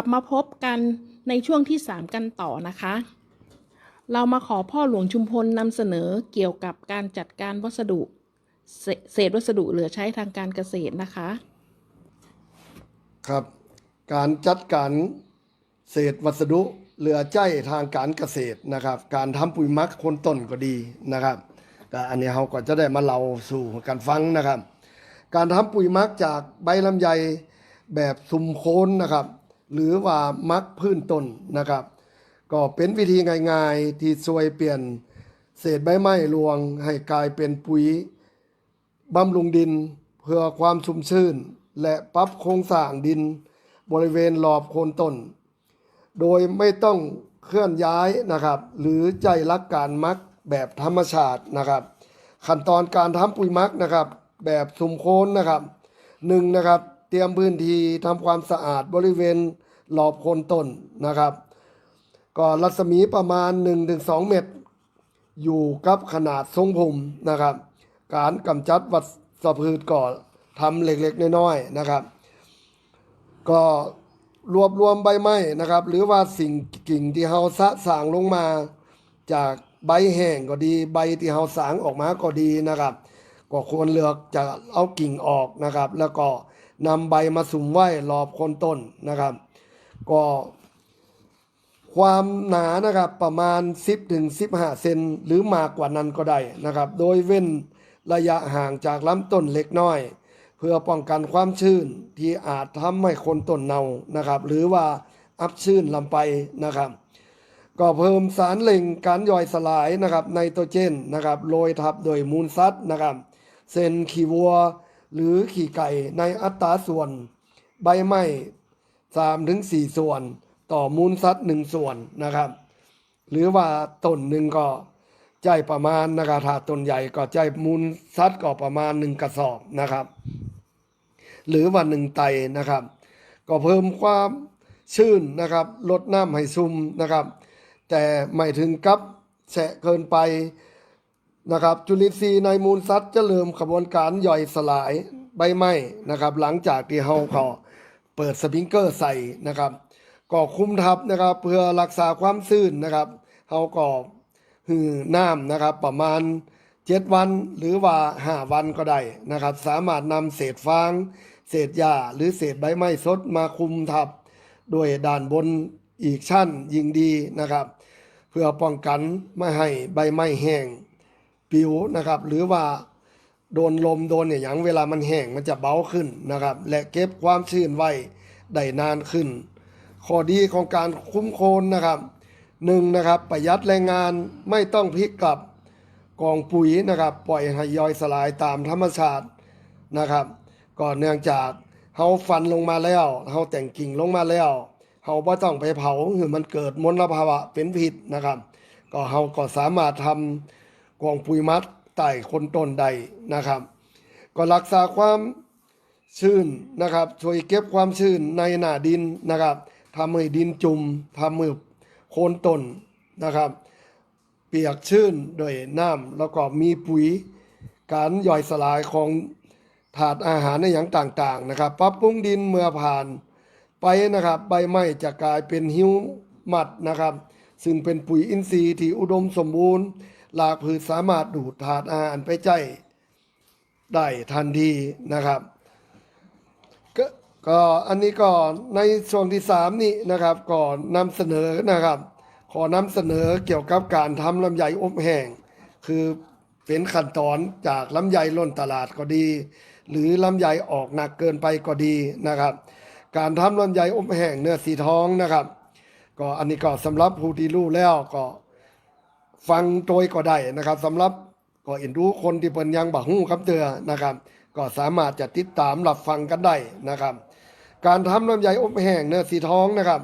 ลับมาพบกันในช่วงที่ 3 กันต่อนะคะ เรามาขอพ่อหลวงชุมพลนำเสนอเกี่ยวกับการจัดการวัสดุเศษวัสดุเหลือใช้ทางการเกษตรนะคะ ครับการจัดการเศษวัสดุเหลือใช้ทางการเกษตรนะครับการทำปุ๋ยหมักโคนต้นก็ดีนะครับก็อันนี้เราก็จะได้มาเล่าสู่กันฟังนะครับการทำปุ๋ยหมักจากใบลำไยแบบซุ่มโคนนะครับหรือว่าหมักพื้นต้นนะครับก็เป็นวิธีง่ายๆที่ช่วยเปลี่ยนเศษใบไม้รวงให้กลายเป็นปุ๋ยบำรุงดินเพื่อความชุ่มชื้นและปรับโครงสร้างดินบริเวณรอบโคนต้นโดยไม่ต้องเคลื่อนย้ายนะครับหรือใจหลักการหมักแบบธรรมชาตินะครับขั้นตอนการทำปุ๋ยหมักนะครับแบบซุ่มโคนนะครับ1นะครับเตรียมพื้นที่ทำความสะอาดบริเวณรอบโคนต้นนะครับก็รัศมีประมาณ 1-2 เมตรอยู่กับขนาดทรงผมนะครับการกำจัดวัชพืชก็ทำเล็กๆน้อยๆนะครับก็รวบรวมใบไม้นะครับหรือว่าสิ่งกิ่งที่เฮาสะสางลงมาจากใบแห้งก็ดีใบที่เฮาสางออกมาก็ดีนะครับก็ควรเลือกจะเอากิ่งออกนะครับแล้วก็นำใบมาสุมไว้รอบโคนต้นนะครับก็ความหนานะครับประมาณ 10-15 เซนหรือมากกว่านั้นก็ได้นะครับโดยเว้นระยะห่างจากลำต้นเล็กน้อยเพื่อป้องกันความชื้นที่อาจทำให้โคนต้นเน่านะครับหรือว่าอับชื้นลำไปนะครับก็เพิ่มสารเร่งการย่อยสลายนะครับไนโตรเจนนะครับโรยทับโดยมูลสัตว์นะครับเช่นขี้วัวหรือขี้ไก่ในอัตราส่วนใบไม้ 3-4 ส่วนต่อมูลสัตว์1ส่วนนะครับหรือว่าต้นหนึ่งก็ใจประมาณนะครับถ้าต้นใหญ่ก็ใจมูลสัตว์ก็ประมาณ1กระสอบนะครับหรือว่า1ไตนะครับก็เพิ่มความชื้นนะครับลดน้ำให้ซุ่มนะครับแต่ไม่ถึงกับแฉะเกินไปนะครับจุลินทรีย์ในมูลสัตว์จะเริ่มกระบวนการย่อยสลายใบไม้นะครับหลังจากที่เฮาก็เปิดสปริงเกอร์ใส่นะครับก็คุมทับนะครับเพื่อรักษาความชื้นนะครับเฮาก็น้ำนะครับประมาณ7 วันหรือว่า5 วันก็ได้นะครับสามารถนำเศษฟางเศษหญ้าหรือเศษใบไม้สดมาคุมทับด้วยด้านบนอีกชั้นยิ่งดีนะครับเพื่อป้องกันไม่ให้ใบไม้แห้งปิวนะครับหรือว่าโดนลมโดนอย่างเวลามันแห้งมันจะเบาขึ้นนะครับและเก็บความชื้นไว้ได้นานขึ้นข้อดีของการคุ้มโคนนะครับ1นะครับประหยัดแรงงานไม่ต้องพลิกกลับกองปุ๋ยนะครับปล่อยให้ย่อยสลายตามธรรมชาตินะครับก็เนื่องจากเฮาฟันลงมาแล้วเฮาแต่งกิ่งลงมาแล้วเฮาบ่ต้องไปเผาหรือมันเกิดมลภาวะเป็นพิษนะครับก็เฮาก็สามารถทำกองปุ๋ยมัดใต้โคนต้นได้นะครับก็รักษาความชื้นนะครับช่วยเก็บความชื้นในหน้าดินนะครับทำให้ดินจุ่มทำให้โคนต้นนะครับเปียกชื้นด้วยน้ำแล้วก็มีปุ๋ยการย่อยสลายของถาดอาหารในอย่างต่างๆนะครับปรับปรุงดินเมื่อผ่านไปนะครับใบไม้จะกลายเป็นหิวมัดนะครับซึ่งเป็นปุ๋ยอินทรีย์ที่อุดมสมบูรณ์หลากพืชสามารถดูดถาดอาหารไปใจได้ทันทีนะครับก็อันนี้ก็ในช่วงที่3นี้นะครับก็นำเสนอนะครับขอนำเสนอเกี่ยวกับการทำลำไยอบแห้งคือเป็นขั้นตอนจากลำไยล้นตลาดก็ดีหรือลำไยออกหนักเกินไปก็ดีนะครับการทำลำไยอบแห้งเนื้อสีทองนะครับก็อันนี้ก็สำหรับผู้ที่รู้แล้วก็ฟังโดยก็ได้นะครับสำหรับก็เห็นรู้คนที่เพิ่นยังบ่ฮู้คำเตือนะครับก็สามารถจะติดตามรับฟังกันได้นะครับการทำลำไยอบแห้งเนื้อสีทองนะครับ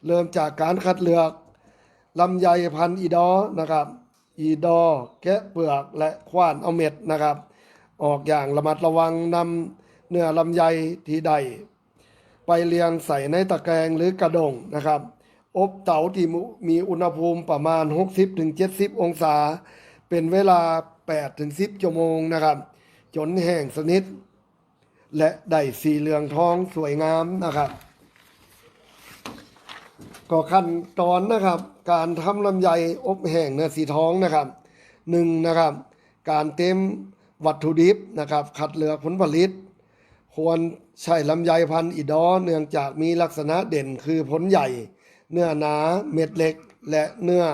เริ่มจากการคัดเลือกลำไยพันธุ์อีดอนะครับอีดอแกะเปลือกและคว้านเอาเม็ดนะครับออกอย่างระมัดระวังนำเนื้อลำไยที่ได้ไปเรียงใส่ในตะแกรงหรือกระด้งนะครับอบเตาที่มีอุณหภูมิประมาณ 60-70 องศาเป็นเวลา 8-10 ชั่วโมงนะครับจนแห้งสนิทและได้สีเหลืองทองสวยงามนะครับ ก็ขั้นตอนนะครับการทำลำไยอบแห้งเนื้อสีทองนะครับ1นะครับการเต็มวัตถุดิบนะครับคัดเลือกผลผลิตควรใช้ลำไยพันธุ์อีดอเนื่องจากมีลักษณะเด่นคือผลใหญ่เนื้อหนาเม็ดเล็กและเนื้อ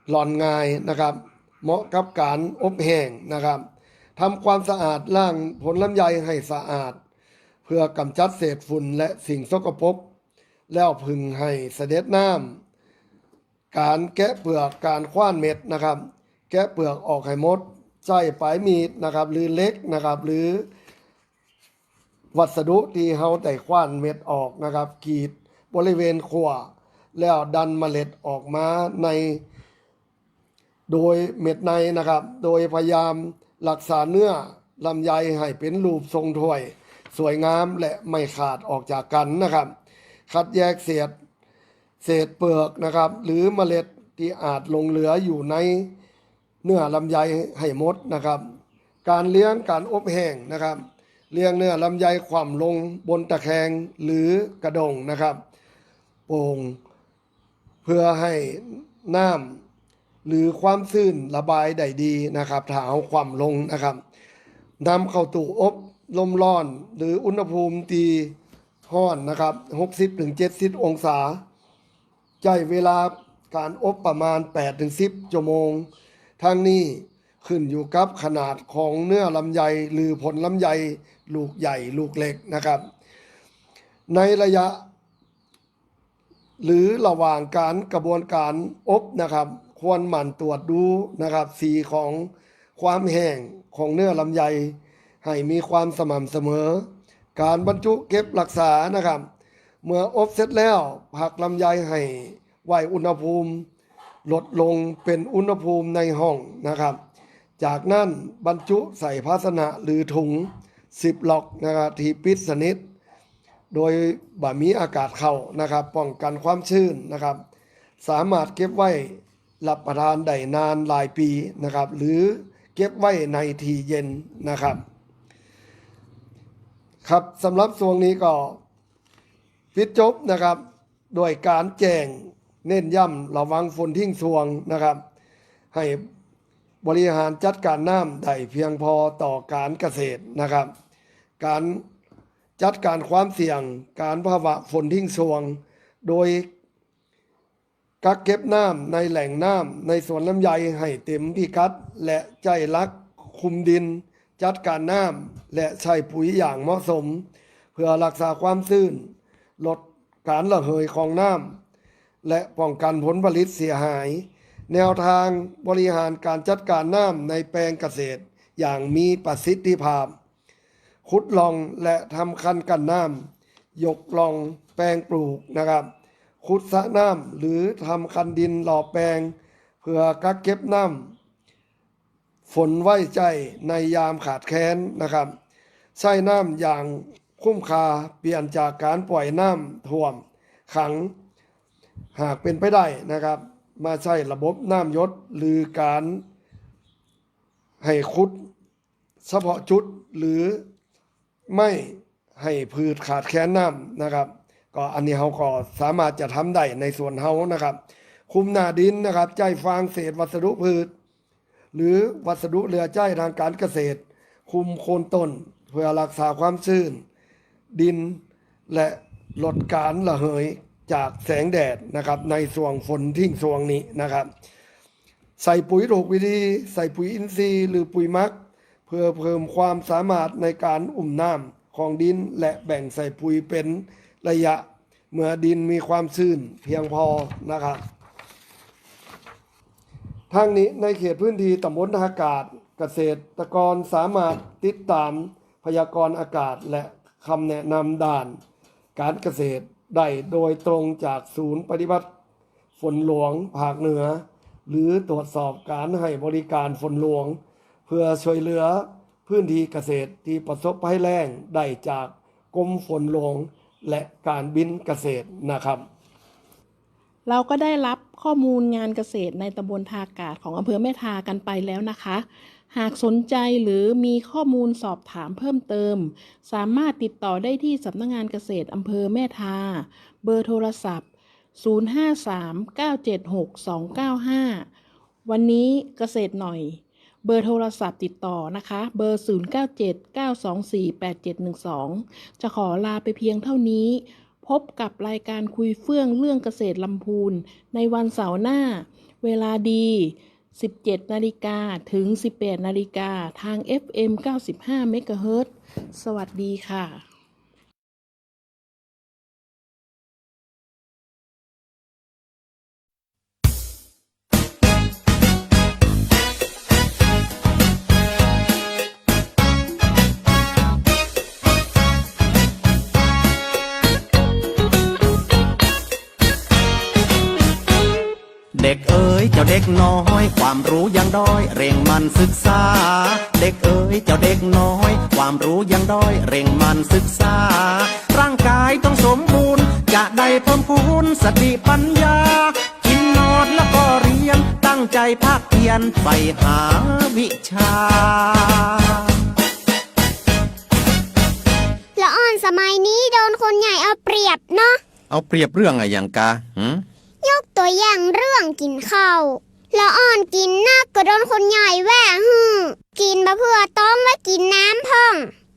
หล่อนง่ายนะครับเหมาะกับการอบแห้งนะครับทำความสะอาดล้างผลลำไยให้สะอาดเพื่อกำจัดเศษฝุ่นและสิ่งสกปรกแล้วพึงให้เสด็จน้ำการแกะเปลือกการคว้านเม็ดนะครับแกะเปลือกออกให้หมดใช้ปลายมีดนะครับหรือเล็กนะครับหรือวัสดุที่เฮาได้คว้านเม็ดออกนะครับกรีดบริเวณขั้วแล้วดันเมล็ดออกมาในโดยเม็ดในนะครับโดยพยายามรักษาเนื้อลำไยให้เป็นรูปทรงถ้วยสวยงามและไม่ขาดออกจากกันนะครับคัดแยกเศษเปลือกนะครับหรือเมล็ดที่อาจหลงเหลืออยู่ในเนื้อลำไยให้หมดนะครับการเลี้ยงการอบแห้งนะครับเลี้ยงเนื้อลำไยคว่ำลงบนตะแคงหรือกระดงนะครับโป่งเพื่อให้น้ำหรือความชื้นระบายได้ดีนะครับถ้าเอาคว่ำลงนะครับนำเข้าตู้อบลมร้อนหรืออุณหภูมิที่ร้อนนะครับ60-70 องศาใช้เวลาการอบประมาณ 8-10 ชั่วโมงทั้งนี้ขึ้นอยู่กับขนาดของเนื้อลำไยหรือผลลำไยลูกใหญ่ลูกเล็กนะครับในระยะหรือระหว่างการกระบวนการอบนะครับควรหมั่นตรวจดูนะครับสีของความแห้งของเนื้อลำไยให้มีความสม่ำเสมอการบรรจุเก็บรักษานะครับเมื่ออบเสร็จแล้วผักลำไยให้ไว้อุณหภูมิลดลงเป็นอุณหภูมิในห้องนะครับจากนั้นบรรจุใส่ภาชนะหรือถุง10 ล็อกนะครับที่ปิดสนิทโดยบ่มีอากาศเข้านะครับป้องกันความชื้นนะครับสามารถเก็บไว้รับประทานได้นานหลายปีนะครับหรือเก็บไว้ในที่เย็นนะครับครับสำหรับช่วงนี้ก็ปิดจบนะครับโดยการแจ้งเน้นย้ำระวังฝนทิ้งทวงนะครับให้บริหารจัดการน้ำได้เพียงพอต่อการเกษตรนะครับการจัดการความเสี่ยงการภาวะฝนทิ้งทวงโดยกักเก็บน้ำในแหล่งน้ำในสวนลำไยให้เต็มพิกัดและใจรักคุมดินจัดการน้ำและใช้ปุ๋ยอย่างเหมาะสมเพื่อรักษาความชื้นลดการระเหยของน้ำและป้องกันผลผลิตเสียหายแนวทางบริหารการจัดการน้ำในแปลงเกษตรอย่างมีประสิทธิภาพขุดร่องและทำคันกั้นน้ำยกร่องแปลงปลูกนะครับขุดสระน้ำหรือทำคันดินหล่อแปลงเพื่อกักเก็บน้ำฝนไว้ใจในยามขาดแคลนนะครับใช้น้ำอย่างคุ้มค่าเปลี่ยนจากการปล่อยน้ำท่วมขังหากเป็นไปได้นะครับมาใช้ระบบน้ำหยศหรือการให้ขุดเฉพาะจุดหรือไม่ให้พืชขาดแคลนน้ำนะครับก็อันนี้เราก็สามารถจะทำได้ในส่วนเฮานะครับคุมหน้าดินนะครับใจฟางเศษวัสดุพืชหรือวัสดุเหลือใช้ทางการเกษตรคุมโคนต้นเพื่อรักษาความชื้นดินและลดการระเหยจากแสงแดดนะครับในช่วงฝนทิ้งช่วงนี้นะครับใส่ปุ๋ยถูกวิธีใส่ปุ๋ยอินทรีย์หรือปุ๋ยหมักเพื่อเพิ่มความสามารถในการอุ้มน้ำของดินและแบ่งใส่ปุ๋ยเป็นระยะเมื่อดินมีความชื้นเพียงพอนะครับทางนี้ในเขตพื้นที่ตำบลท่ากาศเกษตรกรสามารถติดตามพยากรณ์อากาศและคำแนะนำด้านการเกษตรได้โดยตรงจากศูนย์ปฏิบัติฝนหลวงภาคเหนือหรือตรวจสอบการให้บริการฝนหลวงเพื่อช่วยเหลือพื้นที่เกษตรที่ประสบภัยแล้งได้จากกรมฝนหลวงและการบินเกษตรนะครับเราก็ได้รับข้อมูลงานเกษตรในตำบลทากาศของอำเภอแม่ทากันไปแล้วนะคะหากสนใจหรือมีข้อมูลสอบถามเพิ่มเติมสามารถติดต่อได้ที่สำนักงานเกษตรอำเภอแม่ทาเบอร์โทรศัพท์ 0539762295 วันนี้เกษตรหน่อย เบอร์โทรศัพท์ติดต่อนะคะ เบอร์ 0979248712 จะขอลาไปเพียงเท่านี้ พบกับรายการคุยเฟื่องเรื่องเกษตรลำพูนในวันเสาร์หน้า เวลาดี 17 นาฬิกาถึง 18 นาฬิกาทาง FM 95 เมกะเฮิรตซ์ สวัสดีค่ะเด็กเอ๋ยเจ้าเด็กน้อยความรู้ยังด้อยเร่งมันศึกษาเด็กเอ๋ยเจ้าเด็กน้อยความรู้ยังด้อยเร่งมันศึกษาร่างกายต้องสมบูรณ์จะได้เพิ่มพูนสติปัญญากินนอนแล้วก็เรียนตั้งใจภาคเพียรไปหาวิชา ละอ่อนสมัยนี้โดนคนใหญ่เอาเปรียบเนาะ เอาเปรียบเรื่องอะไรอย่างกะ ยกตัวอย่างเรื่องกินข้าวละอ่อนกินนักก็โดนคนใหญ่แหวะกินมาเพื่อต้องไว้กินน้ำพ่อง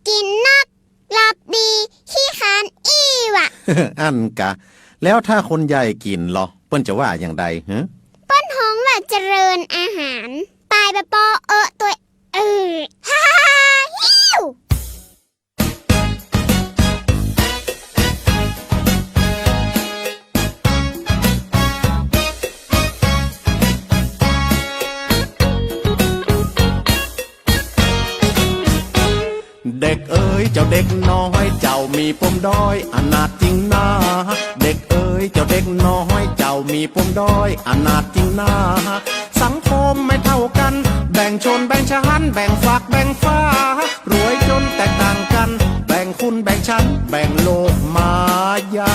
กินนักหลับดีขี้คานอี้วะ อันกะ แล้วถ้าคนใหญ่กินเหรอเปิ้นจะว่าอย่างใดเปิ้นท้องว่าเจริญอาหาร ตายแบบปอตัวฮ่าฮิว เด็กเอ๋ยเจ้าเด็กน้อยเจ้ามีปมด้อยอนาถจริงนาเด็กเอ๋ยเจ้าเด็กน้อยเจ้ามีปมด้อยอนาถจริงนาสังคมไม่เท่ากันแบ่งชนแบ่งชั้นแบ่งฝักแบ่งฟ้ารวยจนแตกต่างกันแบ่งคุณแบ่งชั้นแบ่งโลกมายา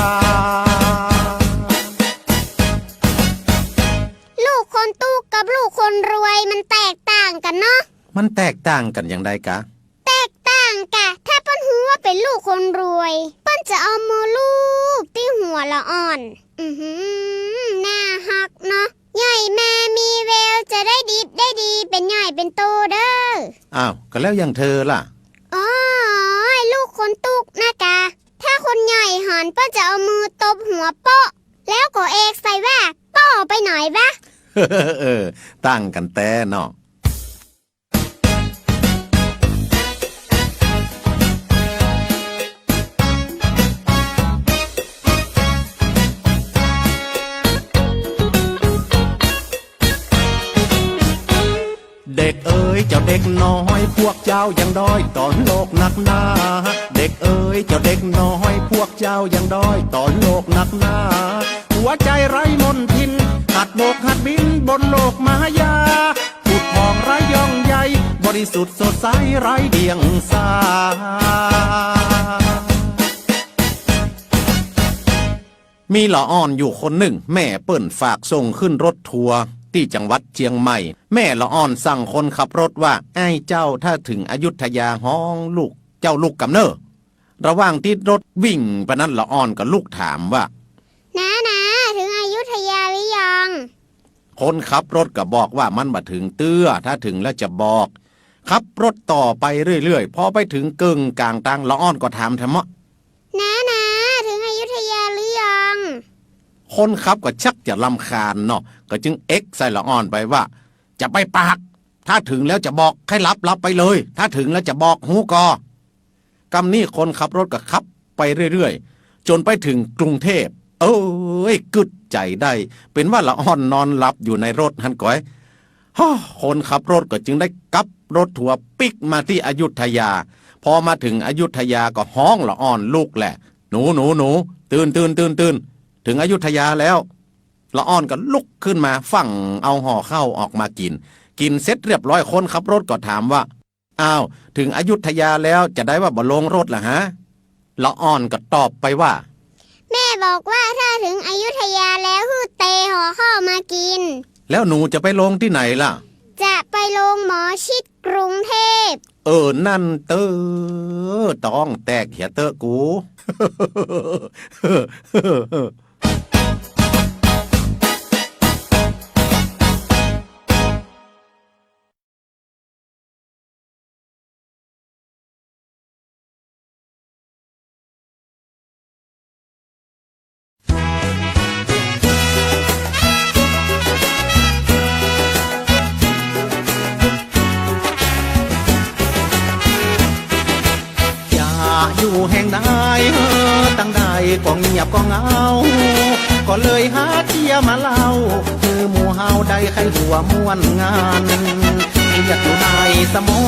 ลูกคนตู้กับลูกคนรวยมันแตกต่างกันเนาะ มันแตกต่างกันอย่างไรกะ แตกต่างกะถ้าเปิ้นหูว่าเป็นลูกคนรวยเปิ้นจะเอามือลูบที่หัวละอ่อนน่าฮักเนาะใหญ่แม่มีแววจะได้ดิบได้ดีเป็นใหญ่เป็นโตเด้อ อ้าวก็แล้วอย่างเธอล่ะ อ๋อลูกคนตุกนะกะถ้าคนใหญ่หันเปิ้นจะเอามือตบหัวโป๊ะแล้วก็เอกใส่ว่าป้อไปหน่อยวะ ตั้งกันแต่เนาะ เด็กเอ๋ยเจ้าเด็กน้อยพวกเจ้ายังด้อยตอนโลกหนักหนาเด็กเอ๋ยเจ้าเด็กน้อยพวกเจ้ายังด้อยตอนโลกหนักหนาหัวใจไร้มนทินหัดโบกหัดบินบนโลกมายาผุดผ่องไร้ย่องใยบริสุทธิ์สดใสไร้เดียงสามีละอ่อนอยู่คนหนึ่งแม่เปิ้นฝากส่งขึ้นรถทัวร์ที่จังหวัดเชียงใหม่แม่ละอ่อนสั่งคนขับรถว่าไอ้เจ้าถ้าถึงอยุธยาห้องลูกเจ้าลูกกำเนิดระหว่างที่รถวิ่งปะนั้นละอ่อนกับลูกถามว่านะถึงอยุธยาหรือยัง คนขับรถก็บอกว่ามันมาถึงเตื้อถ้าถึงแล้วจะบอกขับรถต่อไปเรื่อยๆพอไปถึงกึ่งกลางตังละอ่อนก็ถามทำไมนะถึงอยุธยาหรือยัง คนขับก็ชักจะรำคาญเนาะก็จึงเอ็กใส่ละอ่อนไปว่าจะไปปากถ้าถึงแล้วจะบอกให้รับไปเลยถ้าถึงแล้วจะบอกหูกอกำนี้คนขับรถก็ขับไปเรื่อยๆจนไปถึงกรุงเทพกึดใจได้เป็นว่าละอ่อนนอนหลับอยู่ในรถหันก้อยคนขับรถก็จึงได้กลับรถทัวร์ปิกมาที่อยุธยาพอมาถึงอยุธยาก็ห้องละอ่อนลูกแหละหนูตื่นถึงอยุธยาแล้วละอ่อนก็ลุกขึ้นมาฝั่งเอาห่อข้าวออกมากินเสร็จเรียบร้อยคนขับรถก็ถามว่าอ้าวถึงอยุธยาแล้วจะได้ว่าบ่ลงรถล่ะฮะละอ่อนก็ตอบไปว่าแม่บอกว่าถ้าถึงอยุธยาแล้วฮือเตห่อข้าวมากินแล้วหนูจะไปลงที่ไหนล่ะจะไปลงหมอชิดกรุงเทพนั่นต้องแตกเหียเตอกู อยู่แห่งใดตั้งใดก็เงียบก็เหงาก็เลยหาเที่ยมาเล่าคือหมู่เฮาได้ใครหัวม่วนงานเรียกอยู่ในสมอ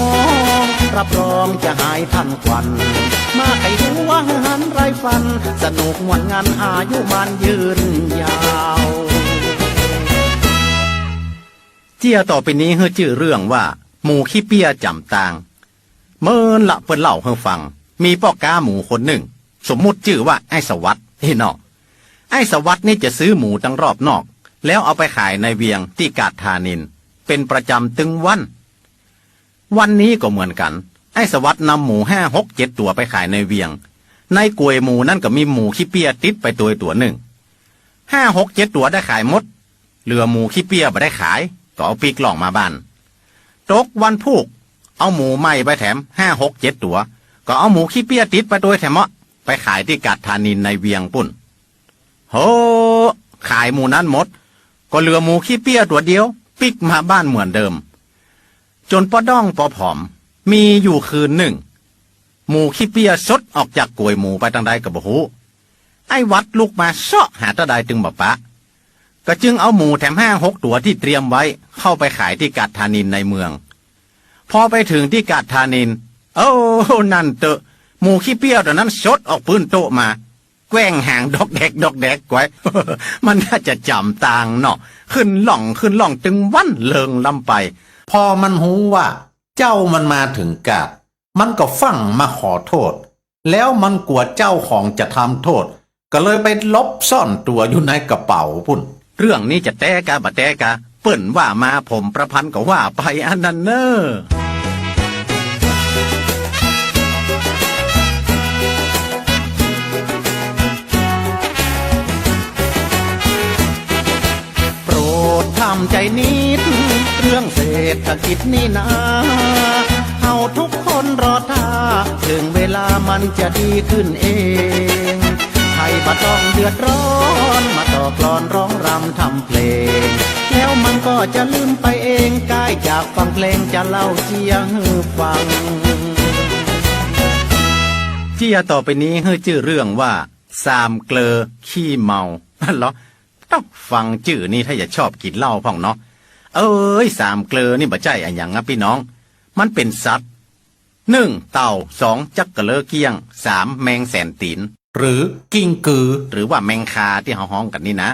งรับรองจะหายทันควัน มาไขหัวหันไรฟันสนุกม่วนงานอายุมันยืนยาวเจียต่อไปนี้เฮอชื่อเรื่องว่าหมูขี้เปียจำตางเมินละเปิ้นเล่าเฮอฟังมีพ่อกาหมูคนหนึ่งสมมุติชื่อว่าไอ้สวัสดิ์เฮ้นอไอ้สวัสดิ์นี่จะซื้อหมูตั้งรอบนอกแล้วเอาไปขายในเวียงที่กาดธานินเป็นประจำตึงวันนี้ก็เหมือนกันไอ้สวัสดิ์นำหมู5-6-7 ตัวไปขายในเวียงในกลวยหมูนั่นก็มีหมูขี้เปียติดไปตัวหนึ่ง5-6-7 ตัวได้ขายหมดเหลือหมูขี้เปียไม่ได้ขายก็เอาปีกล่องมาบ้านตกวันพุกเอาหมูใหม่ไปแถม5-6-7 ตัวก็เอาหมูขี้เปียติดไปตัวแถมไปขายที่กาดธานินในเวียงปุ่นโหขายหมูนั้นหมดก็เหลือหมูขี้เปียตัวเดียวปิกมาบ้านเหมือนเดิมจนปอด้องปอผอมมีอยู่คืนหนึ่งหมูขี้เปียสดออกจากกลวยหมูไปทางใดกับบ่ฮู้ไอ้วัดลุกมาเสาะหาตาใดตึงบ่ปะก็จึงเอาหมูแถม5-6 ตัวที่เตรียมไว้เข้าไปขายที่กาดธานินในเมืองพอไปถึงที่กาดธานินโอ้นั่นเตอะหมูขี้เปียตัวนั้นสดออกปืนโตมาแกว้งหางดอกแดกไว้ มันน่าจะจำตางเนาะขึ้นล่องตึงวันเลิงลำไปพอมันหูว่าเจ้ามันมาถึงกาดมันก็ฟังมาขอโทษแล้วมันกลัวเจ้าของจะทำโทษก็เลยไปลบซ่อนตัวอยู่ในกระเป๋าพุ่นเรื่องนี้จะแต้กะบะแต้กะเปิ้นว่ามาผมประพันธ์ก็ว่าไปอันนั้นเนอโปรดทำใจนิดเรื่องเศรษฐกิจนี่นะเฮาทุกคนรอท่าถึงเวลามันจะดีขึ้นเองใครบ่ต้องเดือดร้อนมาต่อกลอนร้องรำทำเพลงแล้วมันก็จะลืมไปเองกายจากฟังเพลงจะเล่าเจียงให้ฟังเจียต่อไปนี้ให้ชื่อเรื่องว่าสามเกลอขี้เมาเหรอต้องฟังชื่อนี่ถ้าอย่าชอบกินเหล้าพ่องเนาะสามเกลอนี่บ่ใจอันอย่างนะพี่น้องมันเป็นสัตว์1เต่า2จักกะเลอเกี้ยง3แมงแสนตีนหรือกิ้งกือหรือว่าแมงคาที่เขาฮ้องกันนี่นะ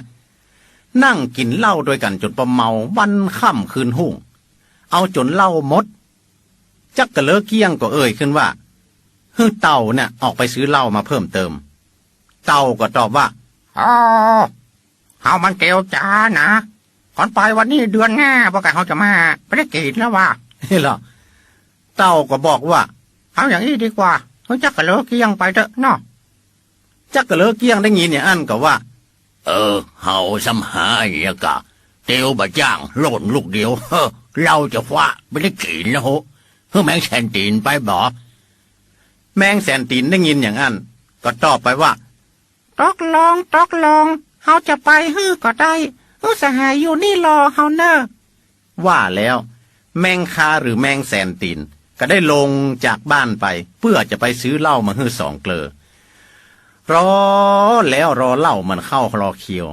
นั่งกินเหล้าด้วยกันจนประเมาวันค่ำคืนหุ่งเอาจนเหล้าหมดจักกะเลอเกี้ยงก็ขึ้นว่าเต่าเนี่ยออกไปซื้อเหล้ามาเพิ่มเติมเต่าก็ตอบว่าอ๋อเฮามันเกลียวจ้านะก่อนไปวันนี้เดือนหน้าพวกเขาจะมาไม่ได้กินแล้วว่านี่เหรอเต่าก็บอกว่าเอาอย่างนี้ดีกว่าจักกะเลอเกี้ยงไปเถอะเนาะจักกะเลอเกี้ยงได้ยินเนี่ยอันก็ว่าเฮาสำหาอย่ากะเตียวบะจ้างโลดลูกเดียวเราจะฟ้าไม่ได้กินแล้วโหแมงแสนตีนไปบ่แมงแสนตีนได้ยินอย่างอันก็ตอบไปว่าตกลงเฮาจะไปก็ได้สหายอยู่นี่รอเฮาเนอะว่าแล้วแมงคาหรือแมงแสนตีนก็ได้ลงจากบ้านไปเพื่อจะไปซื้อเหล้ามาให้สองเกลอรอแล้วรอเหล้ามันเข้ารอเคียว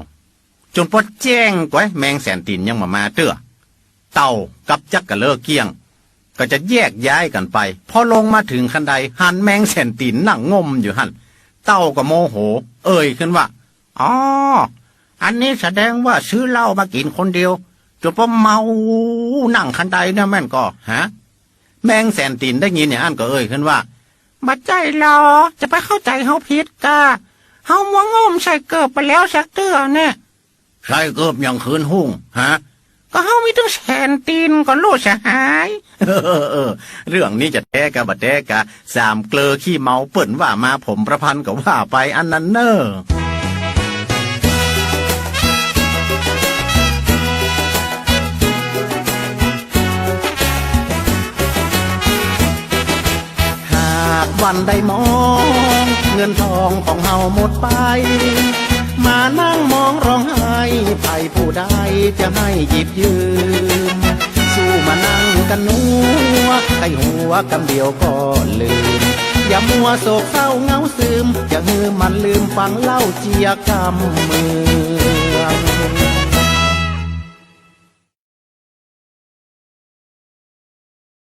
จนพอแจ้งก้อยแมงแสนตีนยังมาเตื้อเต่ากับจักกะเลอเกี้ยงก็จะแยกย้ายกันไปพอลงมาถึงคันใดหันแมงแสนตีนนั่งงมอยู่หันเต่าก็โมโหขึ้นว่าอ๋ออันนี้แสดงว่าซื้อเหล้ามากินคนเดียวจนพอเมานั่งคันใดเนี่ยแม่นก็แมงแสนตีนได้ยินอย่างนั้นก็ขึ้นว่าบัดใจรอจะไปเข้าใจเฮาผิดกะเฮามัวงมใส่เกิบไปแล้วสักเตื้อเนี่ยใส่เกิบอย่างคืนหุ่งก็เฮามีตั้งแสนตีนก็รู้สหายเรื่องนี้จะแท้กะบัดแท้กะสามเกลอขี้เมาเปิ่นว่ามาผมประพันธ์ก็ว่าไปอันนั้นเนอวันได้มองเงินทองของเฮาหมดไปมานั่งมองร้องไห้ไผผู้ใดจะให้หยิบยืมสู้มานั่งกันนัวไข้หัวกำเดียวก็ลืม อย่ามัวโศกเศร้าเหงาซึมอย่าฮือมันลืมฟังเล่าเจียกำเมือง